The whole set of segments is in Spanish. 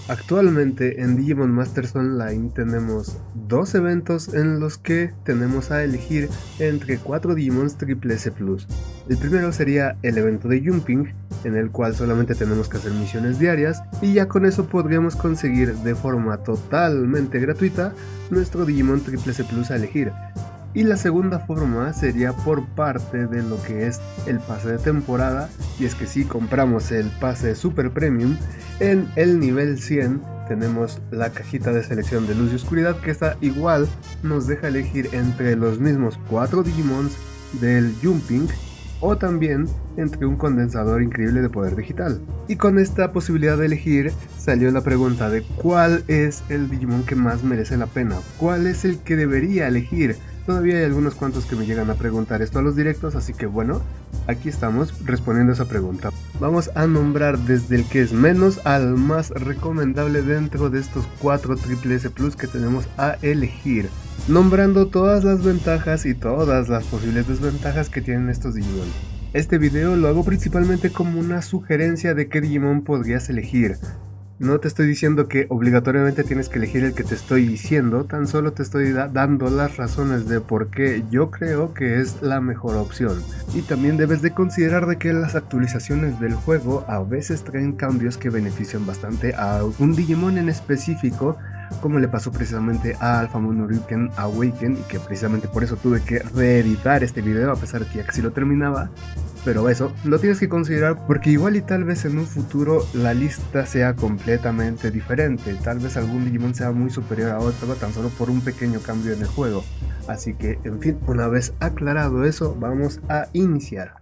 Actualmente en Digimon Masters Online tenemos dos eventos en los que tenemos a elegir entre 4 Digimons Triple S Plus. El primero sería el evento de Jumping, en el cual solamente tenemos que hacer misiones diarias y ya con eso podríamos conseguir de forma totalmente gratuita nuestro Digimon Triple S Plus a elegir. Y la segunda forma sería por parte de lo que es el pase de temporada, y es que si compramos el pase Super Premium, en el nivel 100 tenemos la cajita de selección de luz y oscuridad, que esta igual nos deja elegir entre los mismos 4 Digimons del Jumping o también entre un condensador increíble de poder digital. Y con esta posibilidad de elegir salió la pregunta de cuál es el Digimon que más merece la pena, cuál es el que debería elegir. Todavía hay algunos cuantos que me llegan a preguntar esto a los directos, así que bueno, aquí estamos respondiendo a esa pregunta. Vamos a nombrar desde el que es menos al más recomendable dentro de estos 4 Triple S Plus que tenemos a elegir, nombrando todas las ventajas y todas las posibles desventajas que tienen estos Digimon. Este video lo hago principalmente como una sugerencia de qué Digimon podrías elegir. No te estoy diciendo que obligatoriamente tienes que elegir el que te estoy diciendo, tan solo te estoy dando las razones de por qué yo creo que es la mejor opción. Y también debes de considerar de que las actualizaciones del juego a veces traen cambios que benefician bastante a un Digimon en específico, como le pasó precisamente a Alphamon Uryuken Awaken, y que precisamente por eso tuve que reeditar este video a pesar de que ya casi lo terminaba. Pero eso lo tienes que considerar porque igual y tal vez en un futuro la lista sea completamente diferente, tal vez algún Digimon sea muy superior a otro tan solo por un pequeño cambio en el juego. Así que, en fin, una vez aclarado eso, vamos a iniciar.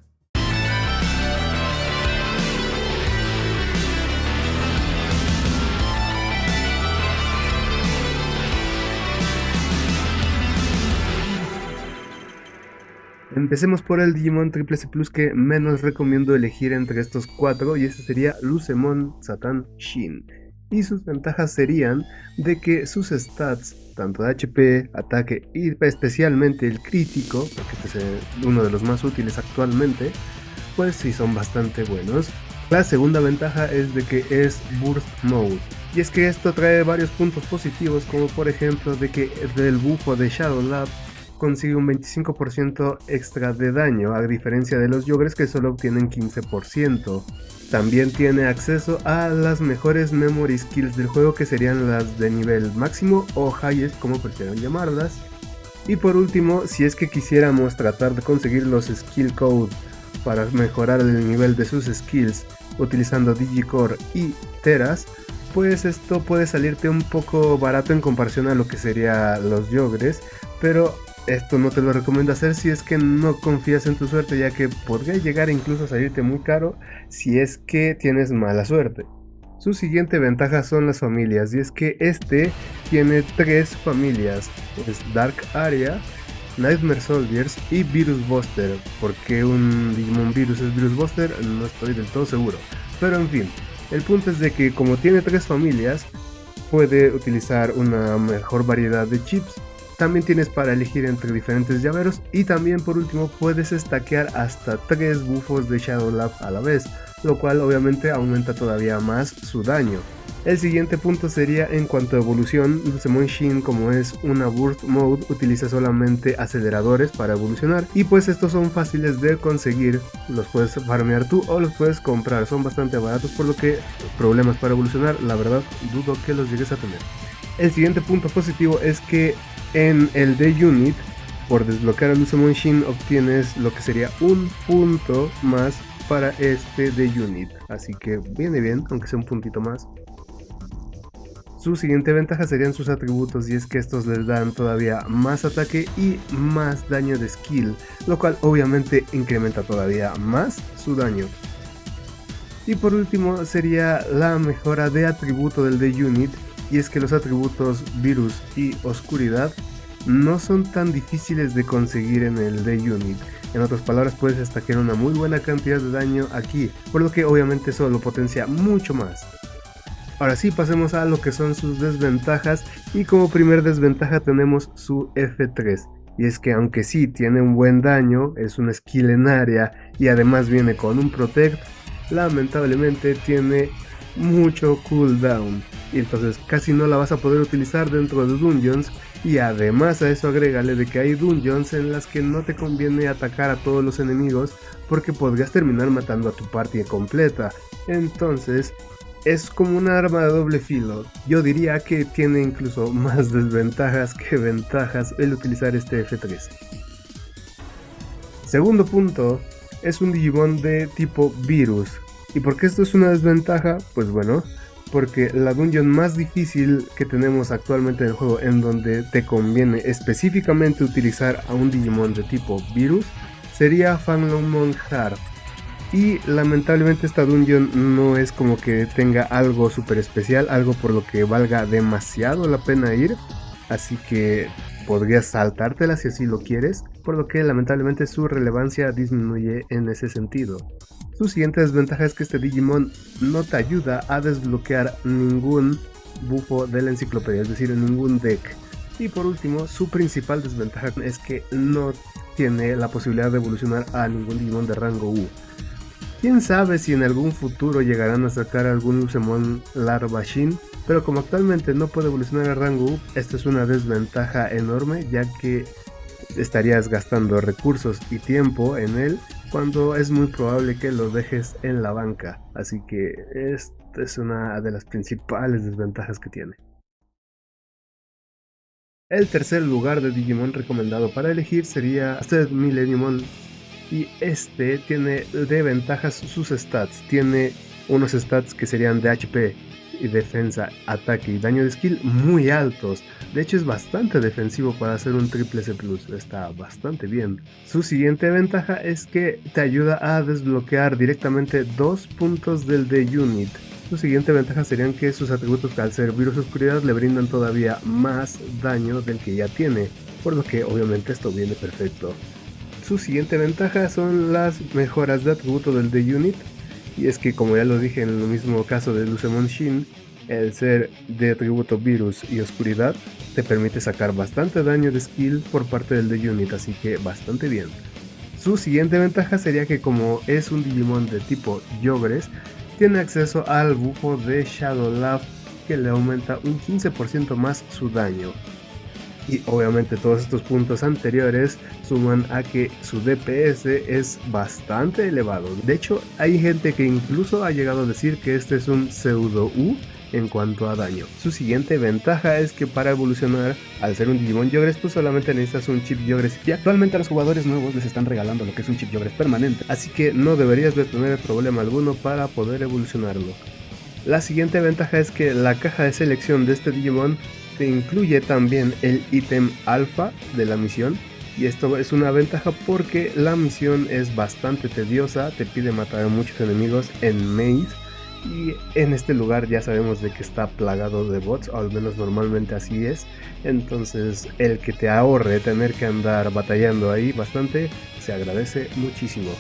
Empecemos por el Digimon Triple S Plus que menos recomiendo elegir entre estos 4, y ese sería Lucemon Satan Shin. Y sus ventajas serían de que sus stats, tanto de HP, ataque y especialmente el crítico, porque este es uno de los más útiles actualmente, pues sí son bastante buenos. La segunda ventaja es de que es Burst Mode, y es que esto trae varios puntos positivos, como por ejemplo de que del bufo de Shadow Lab consigue un 25% extra de daño, a diferencia de los Yogres que solo obtienen 15%. También tiene acceso a las mejores memory skills del juego, que serían las de nivel máximo o highest, como prefieran llamarlas. Y por último, si es que quisiéramos tratar de conseguir los skill code para mejorar el nivel de sus skills utilizando Digicore y Teras, pues esto puede salirte un poco barato en comparación a lo que serían los Yogres, pero esto no te lo recomiendo hacer si es que no confías en tu suerte, ya que podría llegar incluso a salirte muy caro si es que tienes mala suerte. Su siguiente ventaja son las familias, y es que este tiene 3 familias, es Dark Area, Nightmare Soldiers y Virus Buster. ¿Por qué un Digimon Virus es Virus Buster? No estoy del todo seguro, pero en fin, el punto es de que como tiene 3 familias, puede utilizar una mejor variedad de chips. También tienes para elegir entre diferentes llaveros, y también por último puedes stackear hasta 3 bufos de Shadow Lab a la vez, lo cual obviamente aumenta todavía más su daño. El siguiente punto sería en cuanto a evolución. Lucemon Shin, como es una Burst Mode, utiliza solamente aceleradores para evolucionar, y pues estos son fáciles de conseguir, los puedes farmear tú o los puedes comprar, son bastante baratos, por lo que problemas para evolucionar la verdad dudo que los llegues a tener. El siguiente punto positivo es que en el D-Unit, por desbloquear a Lucemon Shin, obtienes lo que sería un punto más para este D-Unit, así que viene bien, aunque sea un puntito más. Su siguiente ventaja serían sus atributos, y es que estos les dan todavía más ataque y más daño de skill, lo cual obviamente incrementa todavía más su daño. Y por último sería la mejora de atributo del D-Unit, y es que los atributos Virus y Oscuridad no son tan difíciles de conseguir en el D-Unit. En otras palabras, puedes stackear una muy buena cantidad de daño aquí, por lo que obviamente eso lo potencia mucho más. Ahora sí, pasemos a lo que son sus desventajas, y como primer desventaja tenemos su F3, y es que aunque sí tiene un buen daño, es una skill en área y además viene con un Protect, lamentablemente tiene mucho cooldown. y entonces casi no la vas a poder utilizar dentro de dungeons, y además a eso agrégale de que hay dungeons en las que no te conviene atacar a todos los enemigos porque podrías terminar matando a tu party completa. Entonces es como un arma de doble filo. Yo diría que tiene incluso más desventajas que ventajas el utilizar este F3. Segundo punto, es un Digimon de tipo virus. ¿Y por qué esto es una desventaja? Pues bueno, porque la dungeon más difícil que tenemos actualmente en el juego, en donde te conviene específicamente utilizar a un Digimon de tipo virus, sería Fanlongmon Heart. Y lamentablemente esta dungeon no es como que tenga algo súper especial, algo por lo que valga demasiado la pena ir, así que podrías saltártela si así lo quieres, por lo que lamentablemente su relevancia disminuye en ese sentido. Su siguiente desventaja es que este Digimon no te ayuda a desbloquear ningún bufo de la enciclopedia, es decir, ningún deck. Y por último, su principal desventaja es que no tiene la posibilidad de evolucionar a ningún Digimon de rango U. Quién sabe si en algún futuro llegarán a sacar algún Lucemon Larva Shin, pero como actualmente no puede evolucionar a rango U, esta es una desventaja enorme, ya que estarías gastando recursos y tiempo en él cuando es muy probable que lo dejes en la banca, así que esta es una de las principales desventajas que tiene. El tercer lugar de Digimon recomendado para elegir sería Stead Millenniumon, y este tiene de ventajas sus stats. Tiene unos stats que serían de HP y defensa, ataque y daño de skill muy altos. De hecho es bastante defensivo para hacer un triple C+, está bastante bien. Su siguiente ventaja es que te ayuda a desbloquear directamente 2 puntos del D-Unit. Su siguiente ventaja serían que sus atributos, al ser virus oscuridad, le brindan todavía más daño del que ya tiene, por lo que obviamente esto viene perfecto. Su siguiente ventaja son las mejoras de atributo del D-Unit, y es que, como ya lo dije en el mismo caso de Lucemon Shin, el ser de atributo virus y oscuridad te permite sacar bastante daño de skill por parte del D-Unit, así que bastante bien. Su siguiente ventaja sería que, como es un Digimon de tipo Yogres, tiene acceso al bufo de Shadow Love, que le aumenta un 15% más su daño. Y obviamente todos estos puntos anteriores suman a que su DPS es bastante elevado. De hecho, hay gente que incluso ha llegado a decir que este es un pseudo U en cuanto a daño. Su siguiente ventaja es que para evolucionar, al ser un Digimon Yogres, pues solamente necesitas un chip Yogres, y actualmente a los jugadores nuevos les están regalando lo que es un chip Yogres permanente, así que no deberías de tener problema alguno para poder evolucionarlo. La siguiente ventaja es que la caja de selección de este Digimon te incluye también el ítem alfa de la misión, y esto es una ventaja porque la misión es bastante tediosa, te pide matar a muchos enemigos en maze, y en este lugar ya sabemos de que está plagado de bots, o al menos normalmente así es, entonces el que te ahorre tener que andar batallando ahí bastante se agradece muchísimo.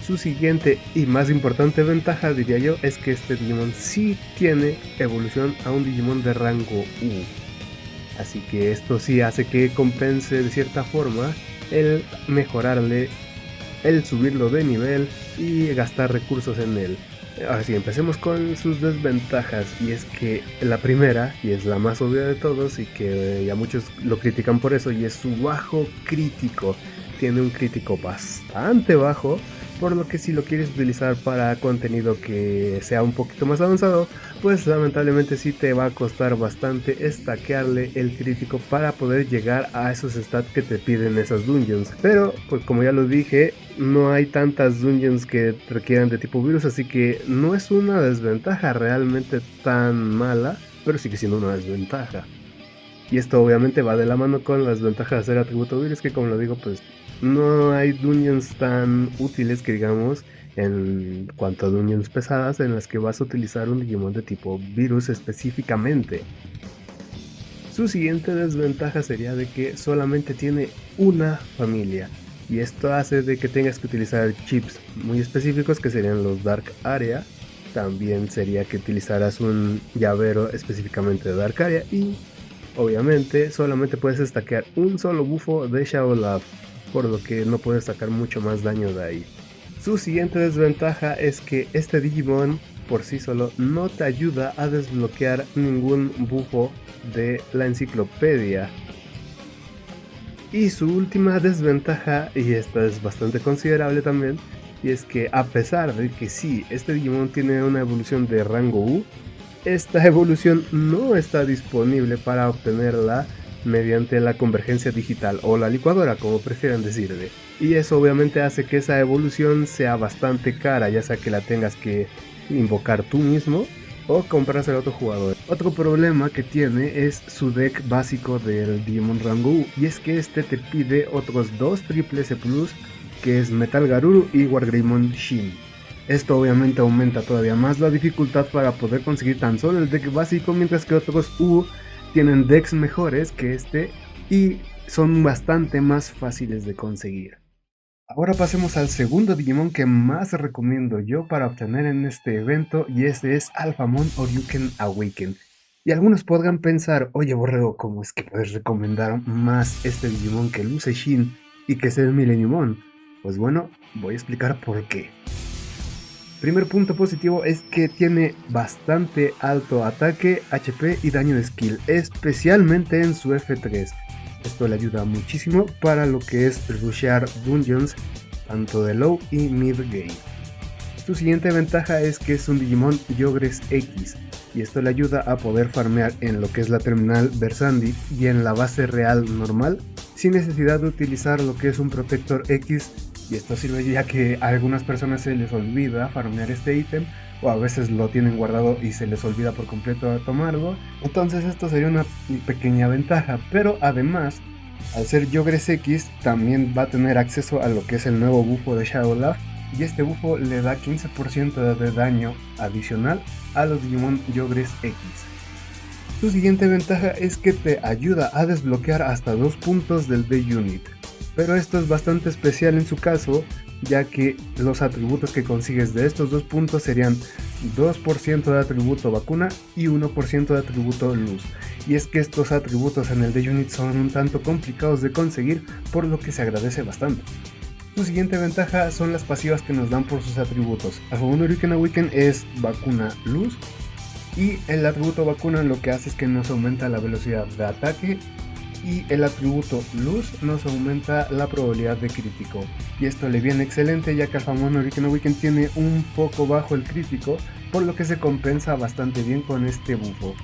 Su siguiente y más importante ventaja, diría yo, es que este Digimon sí tiene evolución a un Digimon de rango U. Así que esto sí hace que compense de cierta forma el mejorarle, el subirlo de nivel y gastar recursos en él. Ahora sí, empecemos con sus desventajas, y es que la primera, y es la más obvia de todos y que ya muchos lo critican por eso, y es su bajo crítico. Tiene un crítico bastante bajo, por lo que si lo quieres utilizar para contenido que sea un poquito más avanzado, pues lamentablemente sí te va a costar bastante stackearle el crítico para poder llegar a esos stats que te piden esas dungeons. Pero pues como ya lo dije, no hay tantas dungeons que requieran de tipo virus, así que no es una desventaja realmente tan mala, pero sigue siendo una desventaja. Y esto obviamente va de la mano con las ventajas de hacer atributo virus, que como lo digo, pues no hay dungeons tan útiles que digamos en cuanto a dungeons pesadas en las que vas a utilizar un Digimon de tipo virus específicamente. Su siguiente desventaja sería de que solamente tiene una familia, y esto hace de que tengas que utilizar chips muy específicos que serían los Dark Area. También sería que utilizaras un llavero específicamente de Dark Area, y obviamente solamente puedes stackear un solo bufo de Shadow Love, por lo que no puedes sacar mucho más daño de ahí. Su siguiente desventaja es que este Digimon por sí solo no te ayuda a desbloquear ningún bufo de la enciclopedia. Y su última desventaja, y esta es bastante considerable también, y es que a pesar de que sí, este Digimon tiene una evolución de rango U, esta evolución no está disponible para obtenerla mediante la convergencia digital o la licuadora, como prefieran decirle. Y eso obviamente hace que esa evolución sea bastante cara, ya sea que la tengas que invocar tú mismo o comprarse a otro jugador. Otro problema que tiene es su deck básico del Digimon Rango U, y es que este te pide otros dos Triple S Plus, que es Metal Garuru y Wargreymon Shin. Esto obviamente aumenta todavía más la dificultad para poder conseguir tan solo el deck básico, mientras que otros U tienen decks mejores que este y son bastante más fáciles de conseguir. Ahora pasemos al segundo Digimon que más recomiendo yo para obtener en este evento, y este es Alphamon Oryuken Awaken. Y algunos podrán pensar, oye Borrego, ¿cómo es que puedes recomendar más este Digimon que Luce Shin y que es el Millenniumon? Pues bueno, voy a explicar por qué. Primer punto positivo es que tiene bastante alto ataque, HP y daño de skill, especialmente en su F3. Esto le ayuda muchísimo para lo que es rushear dungeons, tanto de low y mid game. Su siguiente ventaja es que es un Digimon Yogres X, y esto le ayuda a poder farmear en lo que es la terminal Versandi y en la base real normal, sin necesidad de utilizar lo que es un Protector X, y esto sirve ya que a algunas personas se les olvida farmear este ítem, o a veces lo tienen guardado y se les olvida por completo tomarlo. Entonces esto sería una pequeña ventaja, pero además, al ser Yogres X, también va a tener acceso a lo que es el nuevo bufo de Shadow Love, y este bufo le da 15% de daño adicional a los Digimon Yogres X. Su siguiente ventaja es que te ayuda a desbloquear hasta 2 puntos del D-Unit, pero esto es bastante especial en su caso, ya que los atributos que consigues de estos 2 puntos serían 2% de atributo vacuna y 1% de atributo luz, y es que estos atributos en el D-Unit son un tanto complicados de conseguir, por lo que se agradece bastante. Su siguiente ventaja son las pasivas que nos dan por sus atributos. Alphamon Oryuken Awaken es vacuna luz, y el atributo vacuna lo que hace es que nos aumenta la velocidad de ataque, y el atributo luz nos aumenta la probabilidad de crítico, y esto le viene excelente ya que Alphamon Oryuken Awaken tiene un poco bajo el crítico, por lo que se compensa bastante bien con este bufo.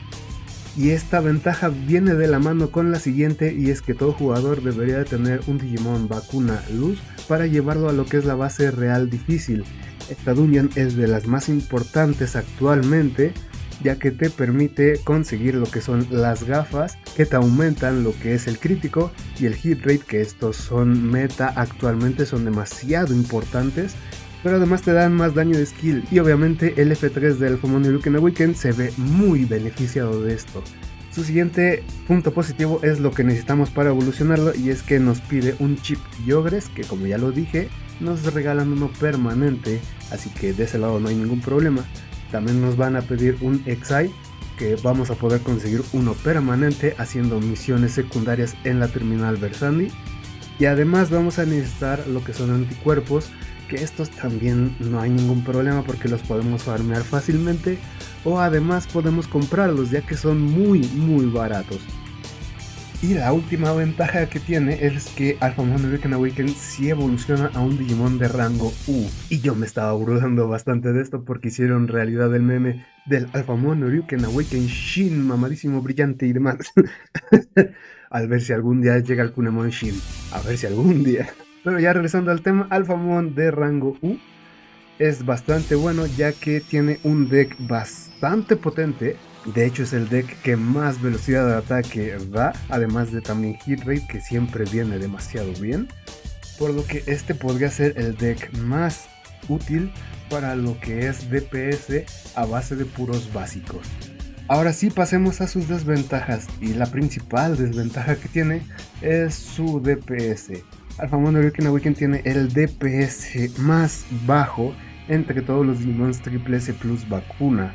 Y esta ventaja viene de la mano con la siguiente, y es que todo jugador debería de tener un Digimon vacuna luz para llevarlo a lo que es la base real difícil. Esta dungeon es de las más importantes actualmente, ya que te permite conseguir lo que son las gafas, que te aumentan lo que es el crítico y el hit rate, que estos son meta actualmente, son demasiado importantes, pero además te dan más daño de skill, y obviamente el F3 del Alphamon Oryuken Awaken se ve muy beneficiado de esto. Su siguiente punto positivo es lo que necesitamos para evolucionarlo, y es que nos pide un chip Yogres, que como ya lo dije, nos regalan uno permanente, así que de ese lado no hay ningún problema. También nos van a pedir un Exai, que vamos a poder conseguir uno permanente haciendo misiones secundarias en la terminal Versandi, y además vamos a necesitar lo que son anticuerpos, que estos también no hay ningún problema porque los podemos farmear fácilmente, o además podemos comprarlos ya que son muy baratos. Y la última ventaja que tiene es que Alphamon Oryuken Awaken sí evoluciona a un Digimon de rango U. Y yo me estaba burlando bastante de esto porque hicieron realidad el meme del Alphamon Oryuken Awaken Shin, mamadísimo, brillante y demás. Al ver si algún día llega el Kunemon Shin. A ver si algún día. Pero ya regresando al tema, Alphamon de rango U es bastante bueno ya que tiene un deck bastante potente. De hecho es el deck que más velocidad de ataque da, además de también hit rate, que siempre viene demasiado bien, por lo que este podría ser el deck más útil para lo que es DPS a base de puros básicos. Ahora sí, pasemos a sus desventajas, y la principal desventaja que tiene es su DPS. Alphamon Oryuken Awaken tiene el DPS más bajo entre todos los Digimons Triple S Plus vacuna.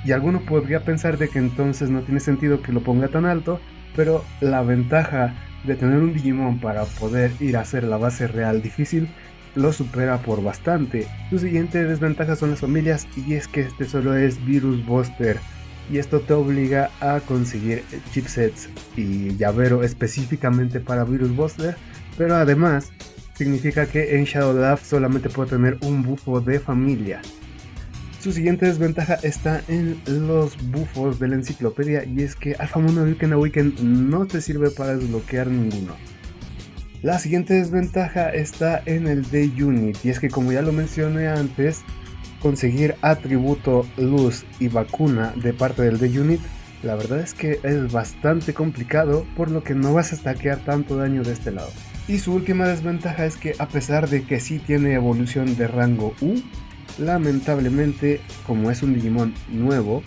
Y alguno podría pensar de que entonces no tiene sentido que lo ponga tan alto, pero la ventaja de tener un Digimon para poder ir a hacer la base real difícil lo supera por bastante. Su siguiente desventaja son las familias, y es que este solo es Virus Buster, y esto te obliga a conseguir chipsets y llavero específicamente para Virus Buster, pero además significa que en Shadow Lab solamente puede tener un bufo de familia. Su siguiente desventaja está en los bufos de la enciclopedia, y es que Alpha Moon Awaken no te sirve para desbloquear ninguno. La siguiente desventaja está en el de Unit, y es que, como ya lo mencioné antes, conseguir atributo, luz y vacuna de parte del de Unit, la verdad es que es bastante complicado, por lo que no vas a stackear tanto daño de este lado. Y su última desventaja es que, a pesar de que sí tiene evolución de rango U, lamentablemente, como es un Digimon nuevo,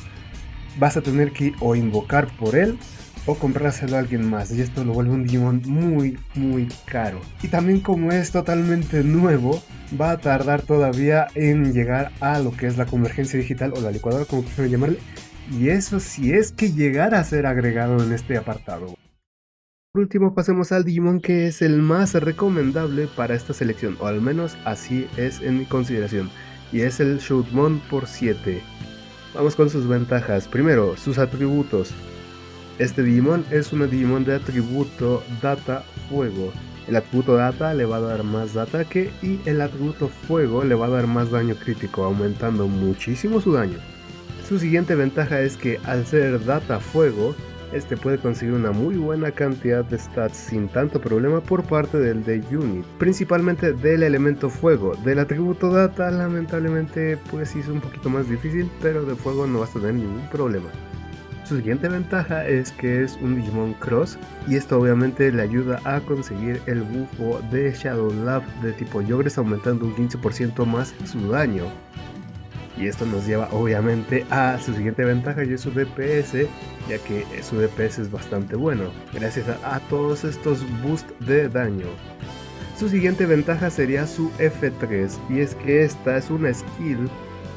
vas a tener que o invocar por él o comprárselo a alguien más, y esto lo vuelve un Digimon muy caro. Y también, como es totalmente nuevo, va a tardar todavía en llegar a lo que es la convergencia digital o la licuadora, como quieran llamarle, y eso si es que llegara a ser agregado en este apartado. Por último, pasemos al Digimon que es el más recomendable para esta selección, o al menos así es en mi consideración, y es el Shoutmon por 7. Vamos con sus ventajas. Primero, sus atributos. Este Digimon es un Digimon de atributo Data Fuego. El atributo Data le va a dar más de ataque, y el atributo Fuego le va a dar más daño crítico, aumentando muchísimo su daño. Su siguiente ventaja es que, al ser Data Fuego, este puede conseguir una muy buena cantidad de stats sin tanto problema por parte del de Unit, principalmente del elemento fuego. Del atributo Data, lamentablemente, pues sí es un poquito más difícil, pero de fuego no vas a tener ningún problema. Su siguiente ventaja es que es un Digimon Cross, y esto obviamente le ayuda a conseguir el bufo de Shadow Lab de tipo Yogres, aumentando un 15% más su daño. Y esto nos lleva obviamente a su siguiente ventaja, y es su DPS, ya que su DPS es bastante bueno, gracias a todos estos boosts de daño. Su siguiente ventaja sería su F3, y es que esta es una skill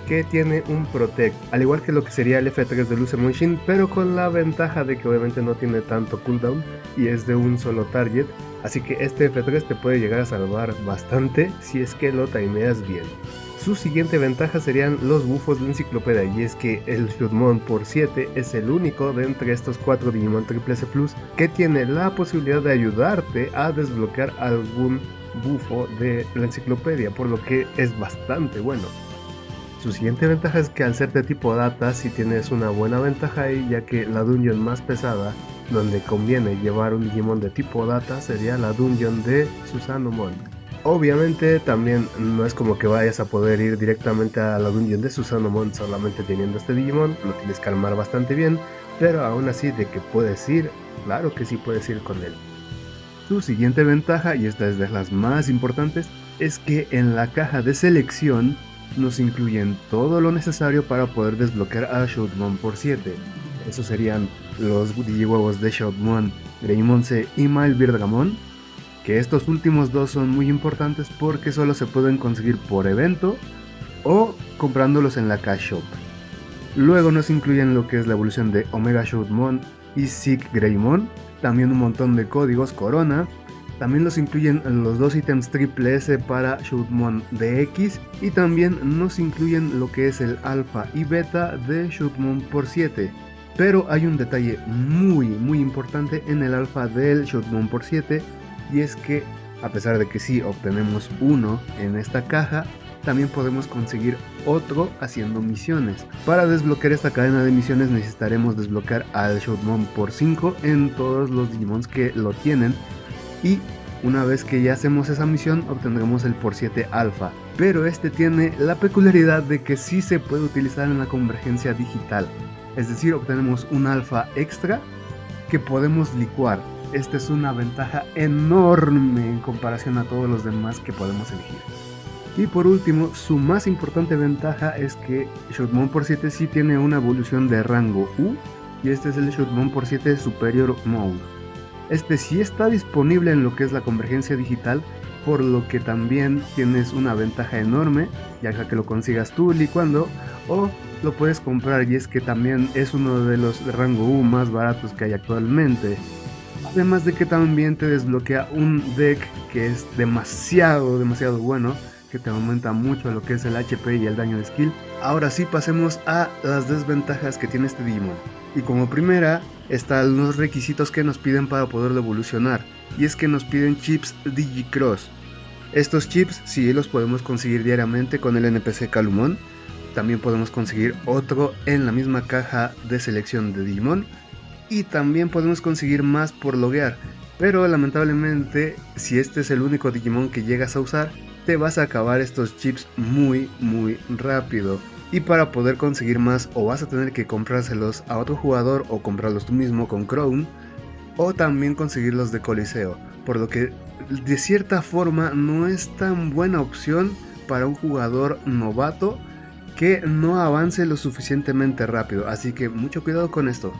que tiene un Protect, al igual que lo que sería el F3 de Lucemon Shin, pero con la ventaja de que obviamente no tiene tanto cooldown y es de un solo target, así que este F3 te puede llegar a salvar bastante si es que lo timeas bien. Su siguiente ventaja serían los bufos de enciclopedia, y es que el Shoutmon por 7 es el único de entre estos 4 Digimon S Plus que tiene la posibilidad de ayudarte a desbloquear algún bufo de la enciclopedia, por lo que es bastante bueno. Su siguiente ventaja es que, al ser de tipo Data, si tienes una buena ventaja ahí, ya que la dungeon más pesada donde conviene llevar un Digimon de tipo Data sería la dungeon de Susanomon. Obviamente también no es como que vayas a poder ir directamente a la dungeon de Susanomon solamente teniendo este Digimon, lo tienes que armar bastante bien, pero aún así, de que puedes ir, claro que sí puedes ir con él. Su siguiente ventaja, y esta es de las más importantes, es que en la caja de selección nos incluyen todo lo necesario para poder desbloquear a Shoutmon por 7. Esos serían los Digihuevos de Shoutmon, Greymon-C y Malvirgamon, que estos últimos dos son muy importantes porque solo se pueden conseguir por evento o comprándolos en la Cash Shop. Luego nos incluyen lo que es la evolución de Omega Shoutmon y Sick Greymon, también un montón de códigos Corona. También nos incluyen los dos ítems triple S para Shoutmon DX, y también nos incluyen lo que es el alfa y beta de Shoutmon por 7. Pero hay un detalle muy importante en el alfa del Shoutmon por 7, y es que, a pesar de que sí obtenemos uno en esta caja, también podemos conseguir otro haciendo misiones. Para desbloquear esta cadena de misiones necesitaremos desbloquear al Shoutmon por 5 en todos los Digimons que lo tienen, y una vez que ya hacemos esa misión obtendremos el por 7 alfa, pero este tiene la peculiaridad de que sí se puede utilizar en la convergencia digital, es decir, obtenemos un alfa extra que podemos licuar. Esta es una ventaja enorme en comparación a todos los demás que podemos elegir. Y por último, su más importante ventaja es que Shoutmon por 7 sí tiene una evolución de rango U, y este es el Shoutmon por 7 Superior Mode. Este sí está disponible en lo que es la convergencia digital, por lo que también tienes una ventaja enorme, ya sea que lo consigas tú licuando o lo puedes comprar, y es que también es uno de los de rango U más baratos que hay actualmente. Además de que también te desbloquea un deck que es demasiado bueno, que te aumenta mucho lo que es el HP y el daño de skill. Ahora sí, pasemos a las desventajas que tiene este Digimon. Y como primera, están los requisitos que nos piden para poderlo evolucionar. Y es que nos piden chips Digicross. Estos chips sí los podemos conseguir diariamente con el NPC Calumon. También podemos conseguir otro en la misma caja de selección de Digimon. Y también podemos conseguir más por loguear. Pero lamentablemente, si este es el único Digimon que llegas a usar, te vas a acabar estos chips muy rápido. Y para poder conseguir más, o vas a tener que comprárselos a otro jugador o comprarlos tú mismo con Crown, o también conseguirlos de Coliseo, por lo que de cierta forma no es tan buena opción para un jugador novato que no avance lo suficientemente rápido, así que mucho cuidado con esto.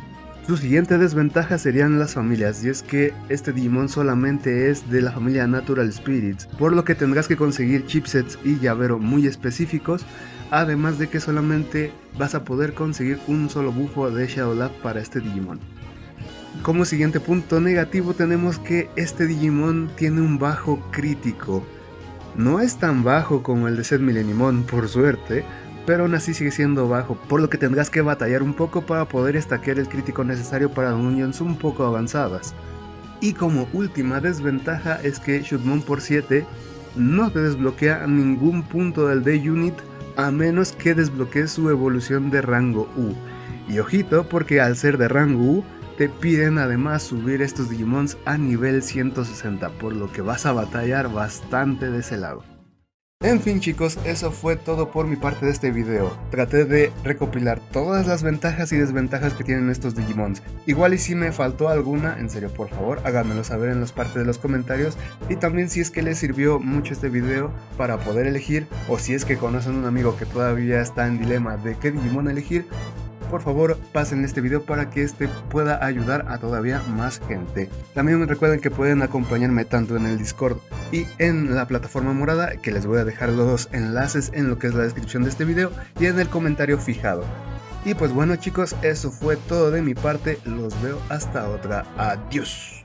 Su siguiente desventaja serían las familias, y es que este Digimon solamente es de la familia Natural Spirits, por lo que tendrás que conseguir chipsets y llavero muy específicos, además de que solamente vas a poder conseguir un solo bufo de Shadow Lab para este Digimon. Como siguiente punto negativo tenemos que este Digimon tiene un bajo crítico. No es tan bajo como el de Set Millenniumon, por suerte, pero aún así sigue siendo bajo, por lo que tendrás que batallar un poco para poder stackear el crítico necesario para unions un poco avanzadas. Y como última desventaja es que Shutmon por 7 no te desbloquea ningún punto del D-Unit a menos que desbloquees su evolución de rango U. Y ojito, porque al ser de rango U, te piden además subir estos Digimons a nivel 160, por lo que vas a batallar bastante de ese lado. En fin chicos, eso fue todo por mi parte de este video. Traté de recopilar todas las ventajas y desventajas que tienen estos Digimons. Igual y si me faltó alguna, en serio por favor háganmelo saber en las partes de los comentarios. Y también si es que les sirvió mucho este video para poder elegir, o si es que conocen un amigo que todavía está en dilema de qué Digimon elegir, por favor pasen este video para que este pueda ayudar a todavía más gente. También recuerden que pueden acompañarme tanto en el Discord y en la plataforma morada, que les voy a dejar los enlaces en lo que es la descripción de este video y en el comentario fijado. Y pues bueno chicos, eso fue todo de mi parte, los veo hasta otra, adiós.